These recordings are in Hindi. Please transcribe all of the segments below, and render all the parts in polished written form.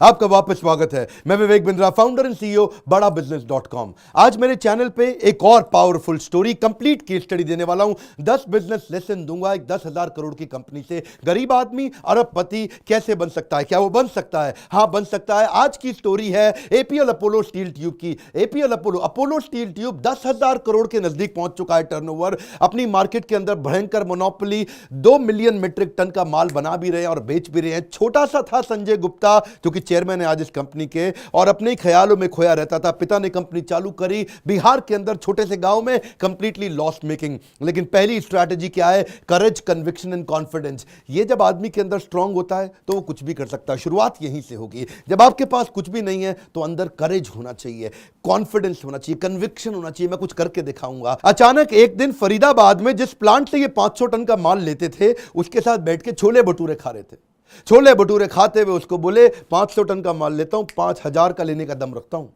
आपका वापस स्वागत है। मैं Vivek Bindra, founder and CEO बड़ा बिजनेस.com। आज मेरे चैनल पे एक और powerful story, complete case study देने वाला हूं। 10 बिजनेस लेसन दूंगा। एक 10,000 करोड़ की कंपनी से गरीब आदमी अरबपति कैसे बन सकता है। क्या वो बन सकता है? हाँ, बन सकता है। आज की स्टोरी है एपीएल अपोलो स्टील ट्यूब की। APL Apollo steel tube 10,000 crore के नजदीक पहुंच चुका है टर्नओवर। अपनी मार्केट के अंदर भयंकर मोनोपोली, 2 मिलियन मीट्रिक टन का माल बना भी रहे हैं और बेच भी रहे हैं। छोटा सा था संजय गुप्ता, जो कि चेयरमैन है आज इस कंपनी के, और अपने ही ख्यालों में खोया रहता था। पिता ने कंपनी चालू करी बिहार के अंदर छोटे से गांव में, कंप्लीटली लॉस मेकिंग। लेकिन पहली स्ट्रैटेजी क्या है? करेज, कन्विक्शन एंड कॉन्फिडेंस। ये जब आदमी के अंदर स्ट्रांग होता है तो वो कुछ भी कर सकता है। शुरुआत यहीं से होगी। जब आपके पास कुछ भी नहीं है तो अंदर करेज होना चाहिए, कॉन्फिडेंस होना चाहिए, कन्विक्शन होना चाहिए। मैं कुछ करके दिखाऊंगा। अचानक एक दिन फरीदाबाद में जिस प्लांट से ये 500 टन का माल लेते थे, उसके साथ बैठ के छोले भटूरे खा रहे थे। छोले भटूरे खाते हुए उसको बोले, 500 टन का माल लेता हूं, 5,000 का लेने का दम रखता हूं।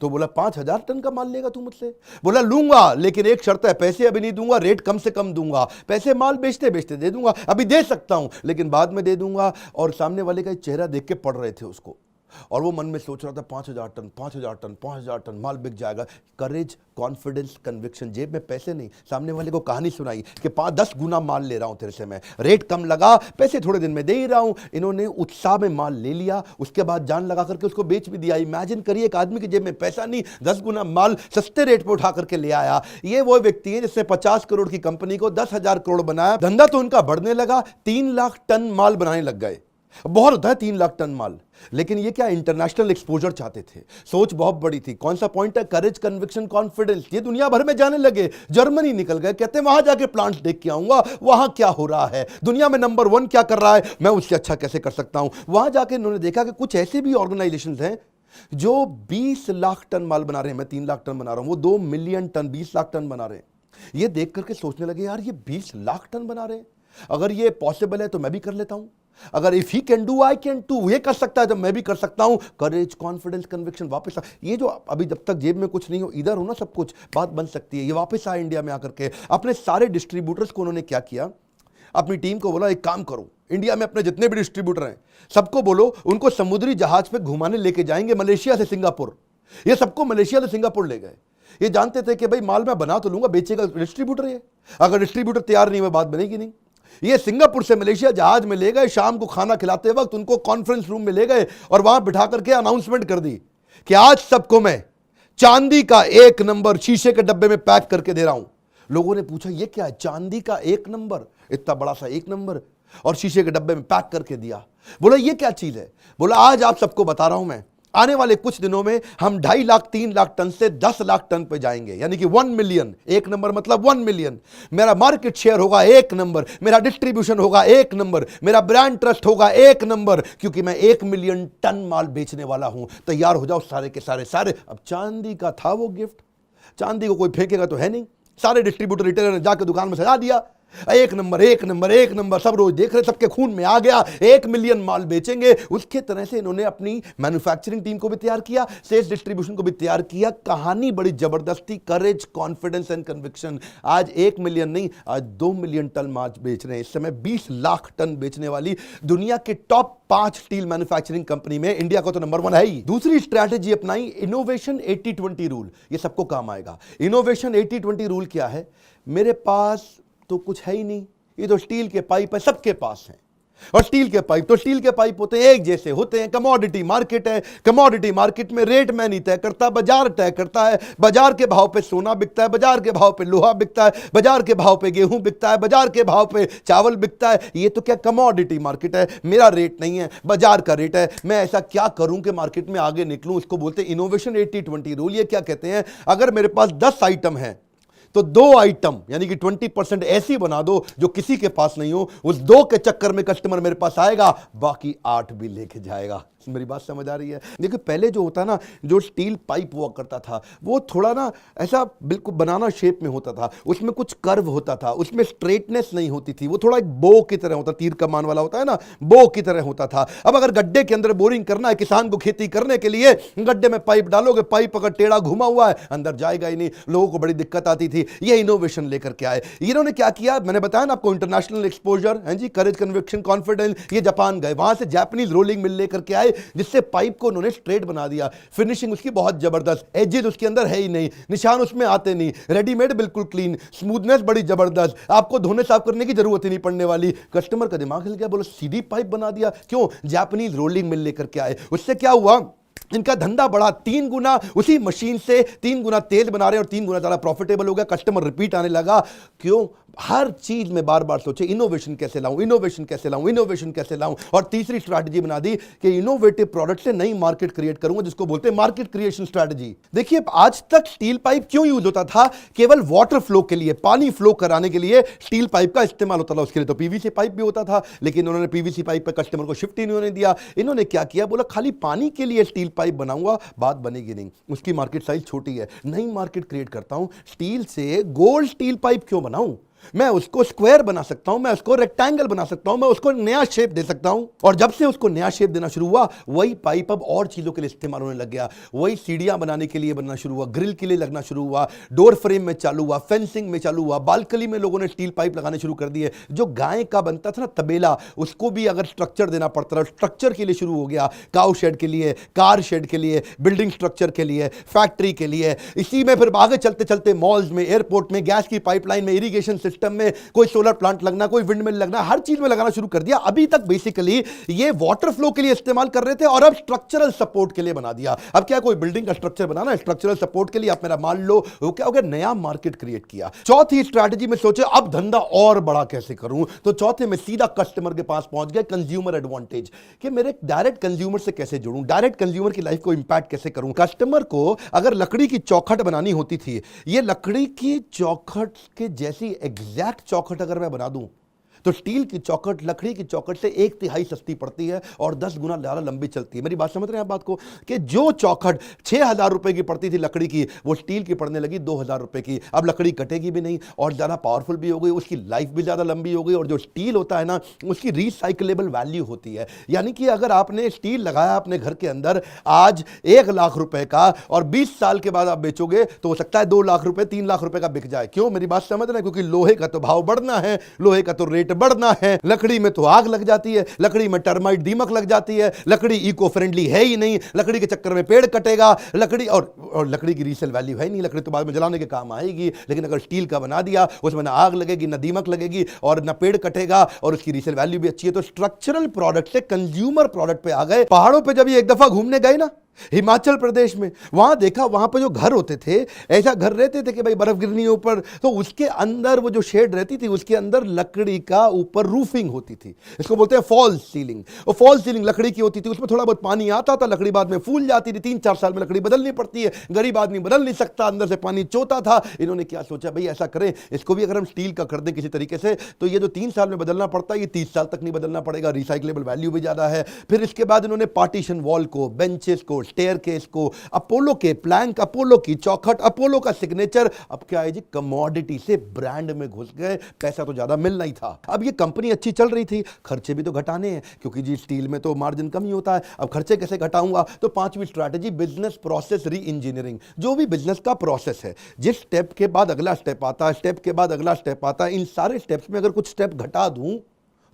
तो बोला, 5,000 टन का माल लेगा तू मुझसे? बोला, लूंगा, लेकिन एक शर्त है, पैसे अभी नहीं दूंगा, रेट कम से कम दूंगा। पैसे माल बेचते बेचते दे दूंगा, अभी दे सकता हूं लेकिन बाद में दे दूंगा। और सामने वाले का चेहरा देख के पड़ रहे थे उसको, और वो मन में सोच रहा था 5,000 टन, 5,000 टन, 5,000 टन माल बिक जाएगा। करेज, कॉन्फिडेंस, कन्विक्शन। जेब में पैसे नहीं, सामने वाले को कहानी सुनाई कि 5-10 गुना माल ले रहा हूं तेरे से, मैं रेट कम लगा, पैसे थोड़े दिन में दे ही रहा हूं। इन्होंने उत्साह में माल ले लिया, उसके बाद जान लगा करके उसको बेच भी दिया। इमेजिन करिए, एक आदमी की जेब में पैसा नहीं, 10 गुना माल सस्ते रेट पर उठा करके ले आया। ये वो व्यक्ति है जिसने 50 करोड़ की कंपनी को 10,000 करोड़ बनाया। धंधा तो उनका बढ़ने लगा, 3 लाख टन माल बनाने लग गए। बहुत होता है 3 लाख टन माल, लेकिन ये क्या इंटरनेशनल एक्सपोजर चाहते थे। सोच बहुत बड़ी थी। कौन सा पॉइंट है? करेज, कन्विक्शन, कॉन्फिडेंस। ये दुनिया भर में जाने लगे। जर्मनी निकल गए, कहते हैं वहां जाके प्लांट देख के आऊंगा, वहां क्या हो रहा है, दुनिया में नंबर 1 क्या कर रहा है, मैं उससे अच्छा कैसे कर सकता हूं। वहां जाके इन्होंने देखा कि कुछ ऐसे भी ऑर्गेनाइजेशंस हैं जो 20 लाख टन माल बना रहे हैं। मैं 3 लाख टन बना रहा हूं, वो 2 मिलियन टन, 20 लाख टन बना रहे हैं। ये देख करके सोचने लगे, यार ये 20 लाख टन बना रहे हैं, अगर ये पॉसिबल है तो मैं भी कर लेता हूं। अगर if he can do I can too, ये कर सकता है तो मैं भी कर सकता हूं। करेज, कॉन्फिडेंस, कन्विक्शन वापस ये जो अभी जब तक जेब में कुछ नहीं हो, इधर हो ना सब कुछ, बात बन सकती है। ये वापस आए इंडिया में आकर के। अपने सारे डिस्ट्रीब्यूटर्स को उन्होंने क्या किया, अपनी टीम को बोला, एक काम करो, इंडिया में अपने जितने भी डिस्ट्रीब्यूटर हैं सबको बोलो, उनको समुद्री जहाज पे घुमाने लेके जाएंगे मलेशिया से सिंगापुर। ये सबको मलेशिया से सिंगापुर ले गए। ये जानते थे कि भाई माल मैं बना तो लूंगा, बेचेगा डिस्ट्रीब्यूटर। ये अगर डिस्ट्रीब्यूटर तैयार नहीं हुआ, बात बनेगी नहीं। ये सिंगापुर से मलेशिया जहाज में ले गए। शाम को खाना खिलाते वक्त उनको कॉन्फ्रेंस रूम में ले गए और वहां बिठा करके अनाउंसमेंट कर दी कि आज सबको मैं चांदी का 1 नंबर शीशे के डब्बे में पैक करके दे रहा हूं। लोगों ने पूछा, ये क्या है? चांदी का 1 नंबर, इतना बड़ा सा 1 नंबर, और शीशे के डब्बे में पैक करके दिया। बोला, ये क्या चीज है? बोला, आज आप सबको बता रहा हूं मैं, आने वाले कुछ दिनों में हम 2.5 लाख 3 लाख टन से 10 लाख टन पे जाएंगे, यानी कि 1 मिलियन। 1 नंबर मतलब 1 मिलियन। मेरा मार्केट शेयर होगा 1 नंबर, मेरा डिस्ट्रीब्यूशन होगा 1 नंबर, मेरा ब्रांड ट्रस्ट होगा 1 नंबर, क्योंकि मैं 1 मिलियन टन माल बेचने वाला हूं। तैयार हो जाओ सारे के सारे। अब चांदी का था वो गिफ्ट, चांदी को कोई फेंकेगा तो है नहीं। सारे डिस्ट्रीब्यूटर, रिटेलर ने जाकर दुकान में सजा दिया, 1 नंबर, 1 नंबर, 1 नंबर। सब रोज देख रहे, सबके खून में आ गया, 1 मिलियन माल बेचेंगे। उसके तरह से इन्होंने अपनी मैन्युफैक्चरिंग टीम को भी तैयार किया, सेल्स डिस्ट्रीब्यूशन को भी तैयार किया। कहानी बड़ी जबरदस्त थी। करेज, कॉन्फिडेंस एंड कन्विक्शन। आज 1 मिलियन नहीं, आज 2 मिलियन टन माल बेच रहे हैं। इस समय 20 लाख टन बेचने वाली दुनिया के टॉप 5 स्टील मैन्युफैक्चरिंग कंपनी में इंडिया का तो नंबर 1 है ही। दूसरी स्ट्रैटेजी अपनाई, इनोवेशन 80-20 रूल। ये सबको काम आएगा। इनोवेशन 80-20 रूल क्या है? मेरे पास तो कुछ है ही नहीं, ये तो स्टील के पाइप है, सबके पास है। और स्टील के पाइप होते हैं, एक जैसे होते हैं। कमोडिटी मार्केट है, कमोडिटी मार्केट में रेट मैं नहीं तय करता, बाजार तय करता है। बाजार के भाव पे सोना बिकता है, बाजार के भाव पे लोहा बिकता है, बाजार के भाव पे गेहूं बिकता है, बाजार के भाव पे चावल बिकता है। ये तो क्या कमोडिटी मार्केट है, मेरा रेट नहीं है, बाजार का रेट है। मैं ऐसा क्या करूं कि मार्केट में आगे निकलूं? इसको बोलते हैं इनोवेशन 80-20 रूल। ये क्या कहते हैं? अगर मेरे पास 10 आइटम है तो 2 आइटम यानी कि 20% ऐसी बना दो जो किसी के पास नहीं हो। उस 2 के चक्कर में कस्टमर मेरे पास आएगा, बाकी 8 भी लेके जाएगा। मेरी बात समझ आ रही है? देखिए, पहले जो होता ना, जो स्टील पाइप हुआ करता था, वो थोड़ा ना ऐसा बिल्कुल बनाना शेप में होता था, उसमें कुछ कर्व होता था, उसमें स्ट्रेटनेस नहीं होती थी। वो थोड़ा एक बो की तरह होता, तीर कमान वाला होता है ना, बो की तरह होता था। अब अगर गड्ढे के अंदर बोरिंग करना है किसान को खेती करने के लिए, गड्ढे में पाइप डालोगे, पाइप अगर टेढ़ा घुमा हुआ है अंदर जाएगा ही नहीं। लोगों को बड़ी दिक्कत आती थी। ये इनोवेशन लेकर के आए। इन्होंने क्या किया, मैंने बताया ना आपको, इंटरनेशनल एक्सपोजर है जी, करेज, कन्विक्शन, कॉन्फिडेंस। ये जापान गए, वहां से जापानीज रोलिंग मिल लेकर के आए। जिससे पाइप को उन्होंने स्ट्रेट बना दिया। फिनिशिंग उसकी बहुत जबरदस्त, एजेस उसके अंदर है ही नहीं, निशान उसमें आते नहीं, रेडीमेड बिल्कुल क्लीन, स्मूथनेस बड़ी जबरदस्त, आपको धोने साफ करने की जरूरत ही नहीं पड़ने वाली। कस्टमर का दिमाग हिल गया, बोलो सीधी पाइप बना दिया, क्यों? जापानीज रोलिंग मिल लेकर के आए। उससे क्या हुआ, इनका धंधा बढ़ा 3 गुना, उसी मशीन से 3 गुना तेल बना रहे और 3 गुना ज्यादा प्रॉफिटेबल हो गया। कस्टमर रिपीट आने लगा। क्यों? हर चीज में बार बार सोचे इनोवेशन कैसे लाऊं, इनोवेशन कैसे लाऊं, इनोवेशन कैसे लाऊं। और तीसरी स्ट्रैटेजी बना दी कि इनोवेटिव प्रोडक्ट से नई मार्केट क्रिएट करूंगा, जिसको बोलते हैं मार्केट क्रिएशन स्ट्रैटेजी। देखिए, आज तक स्टील पाइप क्यों यूज होता था? केवल वाटर फ्लो के लिए, पानी फ्लो कराने के लिए स्टील पाइप का इस्तेमाल होता था। उसके लिए तो पीवीसी पाइप भी होता था, लेकिन उन्होंने पीवीसी पाइप पर कस्टमर को शिफ्ट ही नहीं होने दिया। इन्होंने क्या किया, बोला खाली पानी के लिए स्टील पाइप बनाऊंगा, बात बनेगी नहीं, उसकी मार्केट साइज छोटी है, नई मार्केट क्रिएट करता हूं। स्टील से गोल्ड स्टील पाइप क्यों बनाऊं? मैं उसको स्क्वायर बना सकता हूं, मैं उसको रेक्टेंगल बना सकता हूं, मैं उसको नया शेप दे सकता हूं। और जब से उसको नया शेप देना शुरू हुआ, वही पाइप अब और चीजों के लिए इस्तेमाल होने लग गया। वही सीढ़ियां बनाने के लिए बनना शुरू हुआ, ग्रिल के लिए लगना शुरू हुआ, डोर फ्रेम में चालू हुआ, फेंसिंग में चालू हुआ, बालकनी में लोगों ने स्टील पाइप लगाने शुरू कर दिए। जो गाय का बनता था ना तबेला, उसको भी अगर स्ट्रक्चर देना पड़ता था, स्ट्रक्चर के लिए शुरू हो गया। काउ शेड के लिए, कार शेड के लिए, बिल्डिंग स्ट्रक्चर के लिए, फैक्ट्री के लिए। इसी में फिर आगे चलते चलते मॉल्स में, एयरपोर्ट में, गैस की पाइपलाइन में, इरिगेशन सिस्टम में, कोई सोलर प्लांट लगना, कोई विंड मिल लगना, हर चीज में लगाना शुरू कर दिया। अभी तक बेसिकली ये वाटर फ्लो के लिए इस्तेमाल कर रहे थे और अब स्ट्रक्चरल सपोर्ट के लिए बना दिया। अब क्या कोई बिल्डिंग का स्ट्रक्चर बनाना, स्ट्रक्चरल सपोर्ट के लिए आप मेरा मान लो, वो क्या हो गया, नया मार्केट क्रिएट किया। चौथी स्ट्रैटेजी में सोचे अब धंधा और बड़ा कैसे करूं, तो चौथे में सीधा कस्टमर के पास पहुंच गए। कंज्यूमर एडवांटेज, कि मेरे डायरेक्ट कंज्यूमर से कैसे जुड़ूं, डायरेक्ट कंज्यूमर की लाइफ को इंपैक्ट कैसे करूं। कस्टमर को अगर लकड़ी की चौखट बनानी होती थी, ये लकड़ी की चौखट के जैसी एग्जैक्ट चौखट अगर मैं बना दूं, तो स्टील की चौखट लकड़ी की चौखट से 1/3 सस्ती पड़ती है और 10 गुना ज्यादा लंबी चलती है। मेरी बात समझ रहे हैं आप बात को, कि जो चौखट 6,000 रुपए की पड़ती थी लकड़ी की, वो स्टील की पड़ने लगी 2,000 रुपए की। अब लकड़ी कटेगी भी नहीं और ज्यादा पावरफुल भी हो गई, उसकी लाइफ भी ज्यादा लंबी हो गई। और जो स्टील होता है ना, उसकी रिसाइकलेबल वैल्यू होती है। यानी कि अगर आपने स्टील लगाया अपने घर के अंदर आज 1 लाख रुपए का, और 20 साल के बाद आप बेचोगे तो हो सकता है 2 लाख रुपए, 3 लाख रुपए का बिक जाए। क्यों? मेरी बात समझ रहे हैं? क्योंकि लोहे का तो भाव बढ़ना है, लोहे का तो रेट बढ़ना है। लकड़ी में तो आग लग जाती है, लकड़ी में टर्माइट दीमक लग जाती है, लकड़ी इको फ्रेंडली है ही नहीं, लकड़ी के चक्कर में पेड़ कटेगा, लकड़ी और लकड़ी की रीसेल वैल्यू है नहीं, लकड़ी तो बाद में जलाने के काम आएगी। लेकिन अगर स्टील का बना दिया, उसमें ना आग लगेगी, ना दीमक लगेगी और ना पेड़ कटेगा, और उसकी रीसेल वैल्यू भी अच्छी है। तो स्ट्रक्चरल प्रोडक्ट से कंज्यूमर प्रोडक्ट पे आ गए। पहाड़ों पे जब ये एक दफा घूमने गए ना, हिमाचल प्रदेश में, वहां देखा, वहां पर जो घर होते थे, ऐसा घर रहते थे कि भाई बर्फ गिरनी ऊपर, तो उसके अंदर वो जो शेड रहती थी, उसके अंदर लकड़ी का ऊपर रूफिंग होती थी। इसको बोलते हैं फॉल्स सीलिंग। और फॉल्स सीलिंग लकड़ी की होती थी, उसमें थोड़ा बहुत पानी आता था, लकड़ी बाद में फूल जाती थी। 3-4 साल में लकड़ी बदलनी पड़ती है, गरीब आदमी बदल नहीं सकता, अंदर से पानी चोता था। इन्होंने क्या सोचा, भाई ऐसा करें, इसको भी अगर हम स्टील का कर दें किसी तरीके से, तो ये जो 3 साल में बदलना पड़ता है, ये 30 साल तक नहीं बदलना पड़ेगा, रिसाइक्लेबल वैल्यू भी ज्यादा है। फिर इसके बाद इन्होंने पार्टीशन वॉल को, बेंचेस को, स्टेयरकेस को, अपोलो के प्लैंक, अपोलो की चौखट, अपोलो का सिग्नेचर। अब क्या है जी, कमोडिटी से ब्रांड में घुस गए। पैसा तो ज्यादा मिलना ही था। अब ये कंपनी अच्छी चल रही थी, खर्चे भी तो घटाने हैं, क्योंकि जी स्टील में तो मार्जिन कम ही होता है। अब खर्चे कैसे घटाऊंगा, तो 5वीं strategy business process re engineering. जो भी बिजनेस का प्रोसेस है, जिस स्टेप के बाद अगला स्टेप आता है, स्टेप के बाद अगला स्टेप आता है, इन सारे स्टेप्स में अगर कुछ स्टेप घटा दूं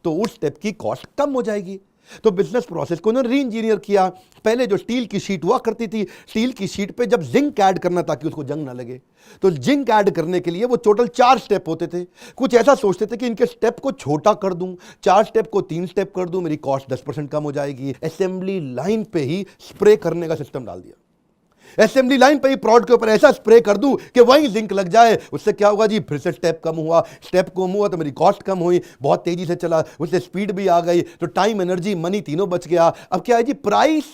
तो उस स्टेप की कॉस्ट कम हो जाएगी। तो बिजनेस प्रोसेस को उन्होंने री इंजीनियर किया। पहले जो स्टील की शीट हुआ करती थी, स्टील की शीट पे जब जिंक ऐड करना ताकि उसको जंग ना लगे, तो जिंक ऐड करने के लिए वो टोटल 4 स्टेप होते थे। कुछ ऐसा सोचते थे कि इनके स्टेप को छोटा कर दूं, 4 स्टेप को 3 स्टेप कर दूं, मेरी कॉस्ट 10% कम हो जाएगी। असेंबली लाइन पे ही स्प्रे करने का सिस्टम डाल दिया। असेंबली लाइन पे ही प्रोडक्ट के ऊपर ऐसा स्प्रे कर दूं कि वहीं जिंक लग जाए। उससे क्या होगा जी, फिर से स्टेप कम हुआ, स्टेप कम हुआ तो मेरी कॉस्ट कम हुई, बहुत तेजी से चला, उससे स्पीड भी आ गई, तो टाइम, एनर्जी, मनी तीनों बच गया। अब क्या है जी, प्राइस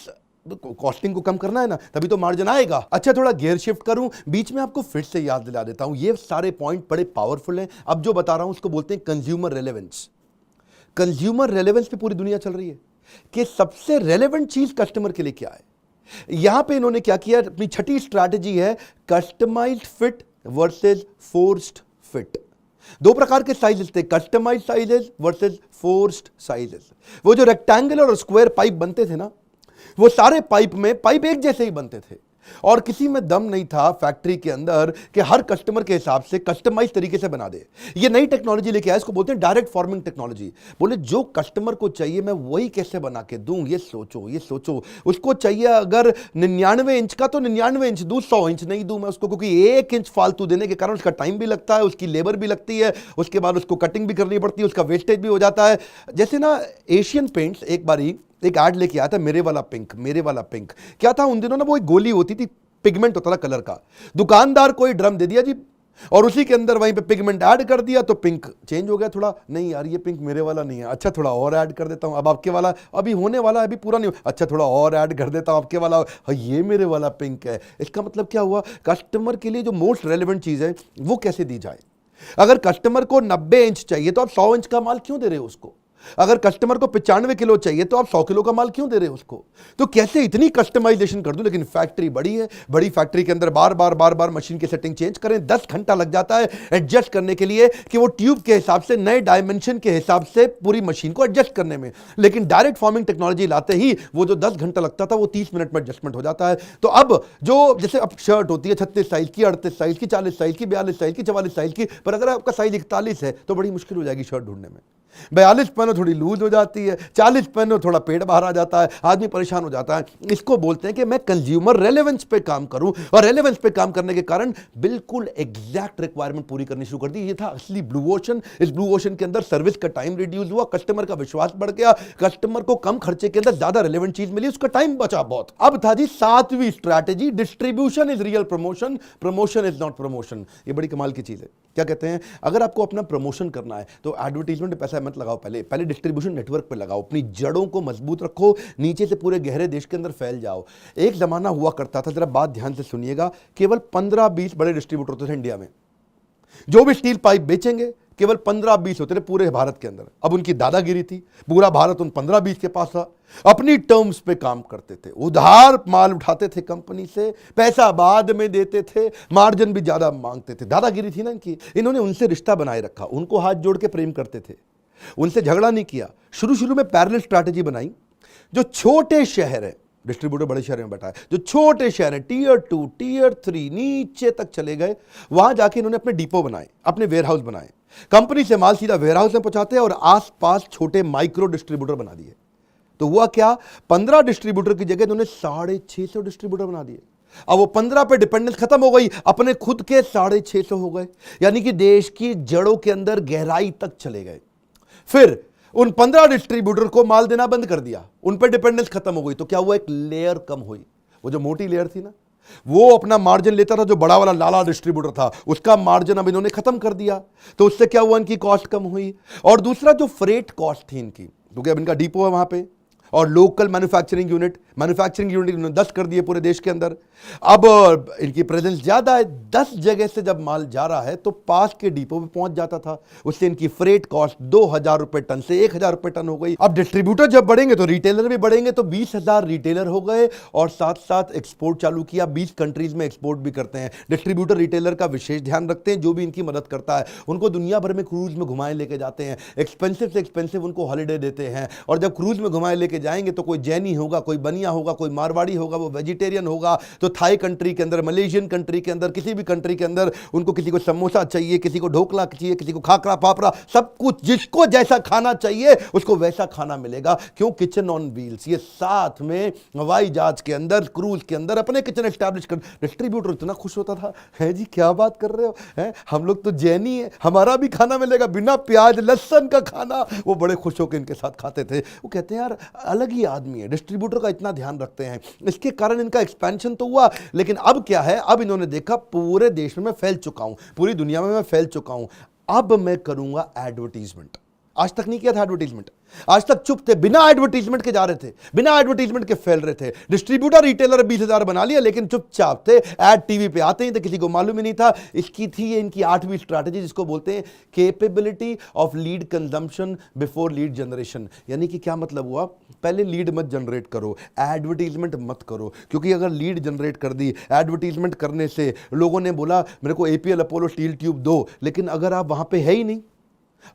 कॉस्टिंग को कम करना है ना, तभी तो मार्जिन आएगा। अच्छा, थोड़ा गियर शिफ्ट करूं, बीच में आपको फिर से याद दिला देता हूं, ये सारे पॉइंट बड़े पावरफुल हैं। अब जो बता रहा हूं उसको बोलते हैं कंज्यूमर रेलेवेंस। कंज्यूमर रेलेवेंस पे पूरी दुनिया चल रही है कि सबसे रेलेवेंट चीज कस्टमर के लिए क्या है। यहां पे इन्होंने क्या किया, अपनी छठी स्ट्रैटेजी है customized fit versus forced fit. 2 प्रकार के साइजेस थे, customized sizes versus forced sizes. वो जो रेक्टेंगुलर और स्क्वायर पाइप बनते थे ना, वो सारे पाइप में पाइप एक जैसे ही बनते थे, और किसी में दम नहीं था फैक्ट्री के अंदर कि हर कस्टमर के हिसाब से कस्टमाइज तरीके से बना दे। ये नई टेक्नोलॉजी लेके आया, इसको बोलते हैं डायरेक्ट फॉर्मिंग टेक्नोलॉजी। बोले जो कस्टमर को चाहिए मैं वही कैसे बना के दूं, ये सोचो, ये सोचो। उसको चाहिए अगर 99 इंच का तो 99 इंच दूं, 100 इंच नहीं दूं मैं उसको, क्योंकि 1 इंच फालतू देने के कारण उसका टाइम भी लगता है, उसकी लेबर भी लगती है, उसके बाद उसको कटिंग भी करनी पड़ती है, उसका वेस्टेज भी हो जाता है। जैसे ना एशियन पेंट्स एक बारी एक ऐड लेके आया था, मेरे वाला पिंक, मेरे वाला पिंक। क्या था उन दिनों ना, वो एक गोली होती थी, पिगमेंट होता था कलर का। दुकानदार को ड्रम दे दिया जी, और उसी के अंदर वहीं पे पिगमेंट ऐड कर दिया, तो पिंक चेंज हो गया थोड़ा। नहीं यार ये पिंक मेरे वाला नहीं है, अच्छा थोड़ा और ऐड कर देता हूं, अब आपके वाला अभी होने वाला है, अभी पूरा नहीं, अच्छा थोड़ा और ऐड कर देता हूं आपके वाला, ये मेरे वाला पिंक है। इसका मतलब क्या हुआ, कस्टमर के लिए जो मोस्ट रेलेवेंट चीज है वो कैसे दी जाए। अगर कस्टमर को 90 इंच चाहिए तो आप 100 इंच का माल क्यों दे रहे हो उसको। अगर कस्टमर को 95 किलो चाहिए तो आप 100 किलो का माल क्यों दे रहे हो उसको। तो कैसे इतनी कस्टमाइजेशन कर दूं। लेकिन फैक्ट्री बड़ी है, बड़ी फैक्ट्री के अंदर बार बार मशीन की सेटिंग चेंज करें, 10 घंटा लग जाता है एडजस्ट करने के लिए कि वो ट्यूब के हिसाब से, नए डायमेंशन के हिसाब से पूरी मशीन को एडजस्ट करने में। लेकिन डायरेक्ट फॉर्मिंग टेक्नोलॉजी लाते ही वो जो 10 घंटा लगता था वो 30 मिनट में एडजस्टमेंट हो जाता है। तो अब जो जैसे अब शर्ट होती है 36 साइज की, 38 साइज की, 40 साइज की, 42 साइज की, 44 साइज की, पर अगर आपका साइज 41 है तो बड़ी मुश्किल हो जाएगी शर्ट ढूंढने में। 42 पहनो थोड़ी लूज हो जाती है, 40 पहनो थोड़ा पेट बाहर आ जाता है, आदमी परेशान हो जाता है। इसको बोलते हैं कि मैं कंज्यूमर रेलेवेंस पे काम करूं, और रेलेवेंस पे काम करने के कारण बिल्कुल एग्जैक्ट रिक्वायरमेंट पूरी करनी शुरू कर दी। ये था असली ब्लू ओशन। इस ब्लू ओशन के अंदर सर्विस का टाइम रिड्यूस हुआ, कस्टमर का विश्वास बढ़ गया, कस्टमर को कम खर्चे के अंदर ज्यादा रेलेवेंट चीज मिली, उसका टाइम बचा बहुत। अब था जी 7वीं strategy, distribution is real promotion, promotion is not promotion. ये बड़ी कमाल की चीज है। क्या कहते हैं, अगर आपको अपना प्रमोशन करना है तो एडवर्टाइजमेंट पे पैसा मत लगाओ, पहले डिस्ट्रीब्यूशन नेटवर्क पे लगाओ, अपनी जड़ों को मजबूत रखो, नीचे से पूरे गहरे देश के अंदर फैल जाओ। एक जमाना हुआ करता था, जरा बात ध्यान से सुनिएगा, केवल 15-20 बड़े डिस्ट्रीब्यूटर होते थे इंडिया में, जो भी स्टील पाइप बेचेंगे केवल 15-20 होते थे पूरे भारत के अंदर। अब उनकी दादागिरी थी, पूरा भारत उन 15-20 के पास था, अपनी टर्म्स पे काम करते थे, उधार माल उठाते थे कंपनी से, पैसा बाद में देते थे, मार्जिन भी ज्यादा मांगते थे। दादागिरी थी ना इनकी। इन्होंने उनसे रिश्ता बनाए रखा, उनको हाथ जोड़ के प्रेम करते थे, उनसे झगड़ा नहीं किया। शुरू में पैरेलल स्ट्रैटेजी बनाई। जो छोटे शहर है, डिस्ट्रीब्यूटर बड़े शहर में बैठा है, जो छोटे शहर है टियर 2 टियर 3 नीचे तक चले गए, वहां जाके इन्होंने अपने डिपो बनाए, अपने वेयरहाउस बनाए, कंपनी से माल सीधा वेयरहाउस में पहुंचाते हैं, और आसपास छोटे माइक्रो डिस्ट्रीब्यूटर बना दिए। तो हुआ क्या, 15 डिस्ट्रीब्यूटर की जगह इन्होंने 650 डिस्ट्रीब्यूटर बना दिए। अब वो 15 पे डिपेंडेंस खत्म हो गई, अपने खुद के 650 हो गए, यानी कि देश की जड़ों के अंदर गहराई तक चले गए। फिर उन 15 डिस्ट्रीब्यूटर को माल देना बंद कर दिया, उन पर डिपेंडेंस खत्म हो गई। तो क्या हुआ, एक लेयर कम हुई। वो जो मोटी लेयर थी ना, वो अपना मार्जिन लेता था, जो बड़ा वाला लाला डिस्ट्रीब्यूटर था उसका मार्जिन अब इन्होंने खत्म कर दिया। तो उससे क्या हुआ, इनकी कॉस्ट कम हुई। और दूसरा जो फ्रेट कॉस्ट थी इनकी, क्योंकि अब इनका डिपो है वहां पे, और लोकल मैन्युफैक्चरिंग यूनिट इन्होंने 10 कर दिए पूरे देश के अंदर। अब इनकी प्रेजेंस ज्यादा है, 10 जगह से जब माल जा रहा है तो पास के डिपो पे पहुंच जाता था। उससे इनकी फ्रेट कॉस्ट 2000 रुपए टन से 1000 रुपए टन हो गई। अब डिस्ट्रीब्यूटर जब बढ़ेंगे तो रिटेलर भी बढ़ेंगे, तो 20,000 रिटेलर हो गए, और साथ साथ एक्सपोर्ट चालू किया। 20 कंट्रीज में एक्सपोर्ट भी करते हैं। डिस्ट्रीब्यूटर रिटेलर का विशेष ध्यान रखते हैं, जो भी इनकी मदद करता है उनको दुनिया भर में क्रूज में घुमाए लेके जाते हैं, एक्सपेंसिव से एक्सपेंसिव उनको हॉलीडे देते हैं। और जब क्रूज में घुमाए लेके जाएंगे तो कोई जैनी होगा, कोई बनिया होगा, कोई मारवाड़ी होगा, वो वेजिटेरियन होगा, तो थाई कंट्री के अंदर, मलेशियन कंट्री के अंदर, किसी भी कंट्री के अंदर उनको किसी को समोसा चाहिए, किसी को ढोकला चाहिए, किसी को खाकरा पापड़ा, सब कुछ जिसको जैसा खाना चाहिए उसको वैसा खाना मिलेगा। क्यों, किचन ऑन व्हील्स। ये साथ में हवाई जहाज के अंदर, क्रूज के अंदर अपने किचन एस्टैब्लिश कर। डिस्ट्रीब्यूटर इतना खुश होता था, है जी क्या बात कर रहे हो, है हम लोग तो जैनी है, हमारा भी खाना मिलेगा बिना प्याज लहसुन का खाना। वो बड़े खुश होकर इनके साथ खाते थे। वो कहते हैं यार अलग ही आदमी है, डिस्ट्रीब्यूटर का इतना ध्यान रखते हैं। इसके कारण इनका एक्सपेंशन तो हुआ, लेकिन अब क्या है, अब इन्होंने देखा पूरे देश में मैं फैल चुका हूं, पूरी दुनिया में मैं फैल चुका हूं, अब मैं करूंगा एडवर्टीजमेंट। आज तक नहीं किया था एडवर्टीजमेंट, आज तक चुप थे, बिना एडवर्टीजमेंट के जा रहे थे, बिना एडवर्टीजमेंट के फैल रहे थे। डिस्ट्रीब्यूटर रिटेलर 20,000 बना लिया, लेकिन चुपचाप थे। एड टीवी पे आते ही तो किसी को मालूम ही नहीं था। इसकी थी ये इनकी 8वीं स्ट्रैटेजी, जिसको बोलते हैं capability of lead consumption before lead generation. यानी कि क्या मतलब हुआ, पहले लीड मत जनरेट करो, एडवर्टीजमेंट मत करो, क्योंकि अगर लीड जनरेट कर दी एडवर्टीजमेंट करने से, लोगों ने बोला मेरे को APL अपोलो स्टील ट्यूब दो, लेकिन अगर आप वहां पे है ही नहीं,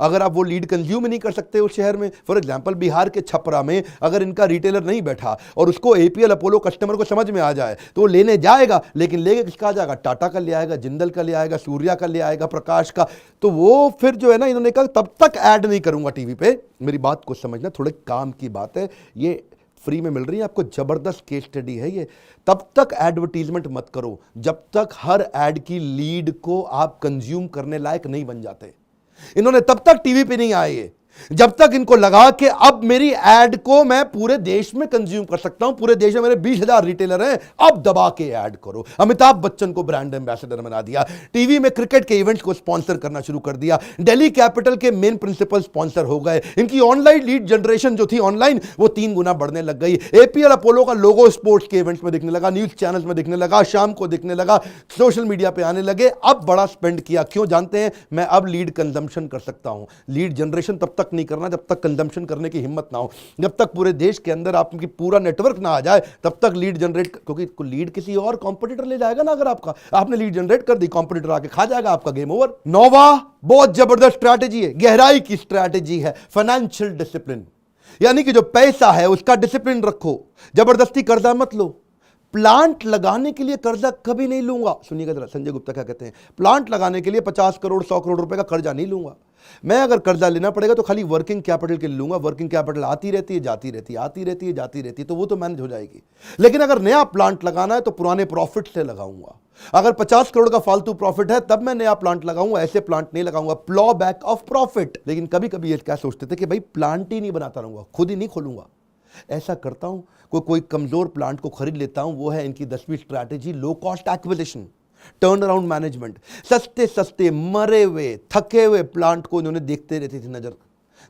अगर आप वो लीड कंज्यूम ही नहीं कर सकते उस शहर में, फॉर एग्जांपल बिहार के छपरा में अगर इनका रिटेलर नहीं बैठा और उसको एपीएल अपोलो कस्टमर को समझ में आ जाए तो वो लेने जाएगा, लेकिन लेके किसका आ जाएगा, टाटा का ले आएगा, जिंदल का ले आएगा, सूर्या का ले आएगा, प्रकाश का। तो वो फिर जो है ना, इन्होंने कहा तब तक ऐड नहीं करूंगा टीवी पे। मेरी बात को समझना, थोड़े काम की बात है, ये फ्री में मिल रही है आपको, जबरदस्त केस स्टडी है ये। तब तक एडवर्टीजमेंट मत करो जब तक हर एड की लीड को आप कंज्यूम करने लायक नहीं बन जाते। इन्होंने तब तक टीवी पे नहीं आए जब तक इनको लगा कि अब मेरी एड को मैं पूरे देश में कंज्यूम कर सकता हूं, पूरे देश में मेरे 20,000 रिटेलर हैं, अब दबा के ऐड करो। अमिताभ बच्चन को ब्रांड एम्बेसडर बना दिया, टीवी में क्रिकेट के इवेंट्स को स्पॉन्सर करना शुरू कर दिया, दिल्ली कैपिटल के मेन प्रिंसिपल स्पॉन्सर हो गए, इनकी ऑनलाइन लीड जनरेशन जो थी ऑनलाइन वो 3 गुना बढ़ने लग गई। एपीएल अपोलो का लोगो स्पोर्ट्स के इवेंट्स में दिखने लगा, न्यूज चैनल्स में दिखने लगा, शाम को दिखने लगा, सोशल मीडिया पे आने लगे। अब बड़ा स्पेंड किया, क्यों जानते हैं? मैं अब लीड कंजम्पशन कर सकता हूं। लीड जनरेशन तब तक नहीं करना जब तक कंजम्पशन करने की हिम्मत ना हो, जब तक पूरे देश के अंदर आपकी पूरा नेटवर्क ना आ जाए तब तक लीड जनरेट, क्योंकि लीड किसी और कॉम्पिटिटर ले जाएगा ना। अगर आपने लीड जनरेट कर दी, कॉम्पिटिटर आके खा जाएगा, आपका गेम ओवर। नौवा बहुत जबरदस्त स्ट्रैटेजी है, गहराई की स्ट्रैटेजी है, फाइनेंशियल डिसिप्लिन। यानी कि जो पैसा है उसका डिसिप्लिन रखो, जबरदस्ती कर्जा मत लो। प्लांट लगाने के लिए कर्जा कभी नहीं लूंगा। सुनिएगा जरा, संजय गुप्ता क्या कहते हैं, प्लांट लगाने के लिए 50 करोड़ 100 करोड़ रुपए का कर्जा नहीं लूंगा। मैं अगर कर्जा लेना पड़ेगा तो खाली वर्किंग कैपिटल के लिए लूंगा। वर्किंग कैपिटल आती रहती है, जाती रहती है, आती रहती है, जाती रहती है, तो वो तो मैनेज हो जाएगी। लेकिन अगर नया प्लांट लगाना है तो पुराने प्रॉफिट से लगाऊंगा। अगर 50 करोड़ का फालतू प्रॉफिट है तब मैं नया प्लांट लगाऊंगा, ऐसे प्लांट नहीं लगाऊंगा। Plough back of profit. लेकिन कभी कभी ये क्या सोचते थे कि भाई प्लांट ही नहीं बनाता रहूंगा, खुद ही नहीं खोलूंगा। ऐसा करता हूं, कोई कमजोर प्लांट को खरीद लेता हूं। वो है इनकी 10वीं strategy, low cost acquisition, turn around management. सस्ते सस्ते मरे हुए थके हुए प्लांट को इन्होंने देखते रहती थी नजर,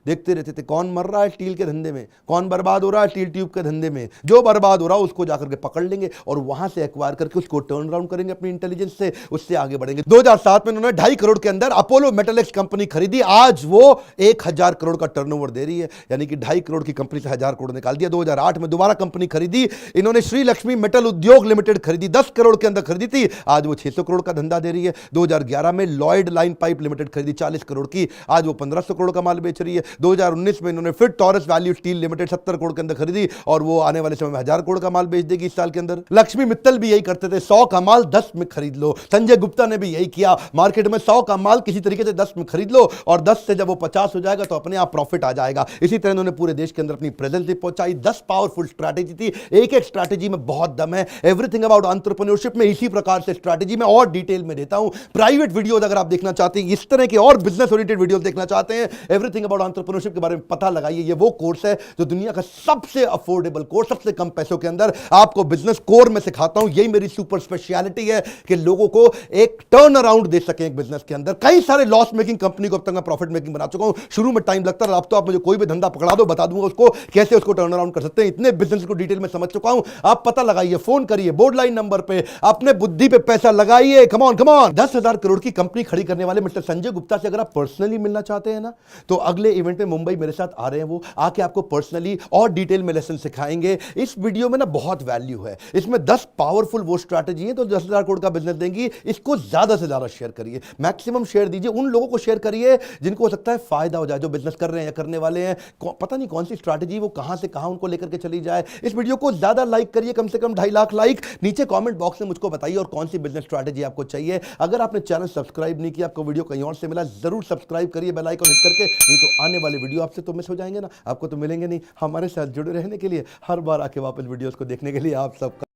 देखते रहते थे कौन मर रहा है स्टील के धंधे में, कौन बर्बाद हो रहा है स्टील ट्यूब के धंधे में। जो बर्बाद हो रहा है उसको जाकर के पकड़ लेंगे और वहां से एक्वायर करके उसको टर्न अराउंड करेंगे अपनी इंटेलिजेंस से, उससे आगे बढ़ेंगे। 2007 में उन्होंने 2.5 करोड़ के अंदर अपोलो मेटलिक्स कंपनी खरीदी। आज वो 1000 करोड़ का टर्नओवर दे रही है, यानी कि 2.5 करोड़ की कंपनी से 1000 करोड़ निकाल दिया। 2008 में दोबारा कंपनी खरीदी इन्होंने, श्री लक्ष्मी मेटल उद्योग लिमिटेड खरीदी, 10 करोड़ के अंदर खरीदी थी, आज वो 600 करोड़ का धंधा दे रही है। 2011 में लॉयड लाइन पाइप लिमिटेड खरीदी 40 करोड़ की, आज वो 1500 करोड़ का माल बेच रही है। 2019 में इन्होंने फिर taurus value steel limited 70 crore के अंदर खरीदी और वो आने वाले समय में 1000 करोड़ का माल बेच देगी इस साल के अंदर। लक्ष्मी मित्तल भी यही करते थे, 100 का माल 10 में खरीद लो। संजय गुप्ता ने भी यही किया, मार्केट में 100 का माल किसी तरीके से 10 में खरीद लो और 10 से जब वो 50 हो जाएगा तो अपने आप प्रॉफिट आ जाएगा। इसी तरह इन्होंने पूरे देश के अंदर अपनी प्रेजेंस भी पहुंचाई। 10 पावरफुल स्ट्रैटेजी थी, एक एक स्ट्रैटेजी में बहुत दम है। एवरीथिंग अबाउट एंटरप्रेन्योरशिप में इसी प्रकार से स्ट्रैटेजी में और डिटेल में देता हूं। प्राइवेट वीडियोस अगर आप देखना चाहते हैं, इस तरह के और बिजनेस ओरिएंटेड वीडियोस देखना चाहते हैं, एवरीथिंग अबाउट एंटरप्रेन्योरशिप के बारे में पता लगाइए। ये वो कोर्स है जो दुनिया का सबसे अफोर्डेबल कोर्स, सबसे कम पैसों के अंदर आपको बिजनेस कोर में सिखाता हूं। यही मेरी सुपर स्पेशलिटी है कि लोगों को एक टर्न अराउंड दे सके एक बिजनेस के अंदर। कई सारे लॉस मेकिंग कंपनी को अब तक मैं प्रॉफिट मेकिंग बना चुका हूं। शुरू में टाइम लगता है, अब तो आप मुझे कोई भी धंधा पकड़ा दो, बता दूंगा उसको कैसे उसको टर्न अराउंड कर सकते हैं। इतने बिजनेस को डिटेल में समझ चुका हूं। आप पता लगाइए, फोन करिए बोर्ड लाइन नंबर पे, अपने बुद्धि पे पैसा लगाइए। Come on come on. 10,000 crore की कंपनी खड़ी करने वाले मिस्टर संजय गुप्ता से अगर आप पर्सनली मिलना चाहते हैं ना, तो अगले इवेंट में मुंबई मेरे साथ आ रहे हैं, वो आके आपको पर्सनली और डिटेल में लेसन सिखाएंगे। इस वीडियो में ना बहुत वैल्यू है, इसमें 10 पावरफुल वो स्ट्रैटेजी है तो 10,000 करोड़ का बिजनेस देंगी। इसको ज्यादा से ज्यादा शेयर करिए, मैक्सिमम शेयर दीजिए, उन लोगों को शेयर करिए जिनको हो सकता है फायदा हो जाए, जो बिजनेस कर रहे हैं या करने वाले हैं। पता नहीं कौन सी स्ट्रैटेजी वो कहां से कहां उनको लेकर के चली जाए। इस वीडियो को ज्यादा लाइक करिए, कम से कम 2.5 लाख लाइक। नीचे कॉमेंट बॉक्स में मुझको बताइए और कौन सी बिजनेस स्ट्रैटेजी आपको चाहिए। अगर आपने चैनल सब्सक्राइब नहीं किया, आपको वीडियो कहीं और से मिला, जरूर सब्सक्राइब करिए बेल आइकन हिट करके, नहीं तो आने वाले वीडियो आपसे तो मिस हो जाएंगे ना, आपको तो मिलेंगे नहीं। हमारे साथ जुड़े रहने के लिए, हर बार आके वापस वीडियोस को देखने के लिए आप सबका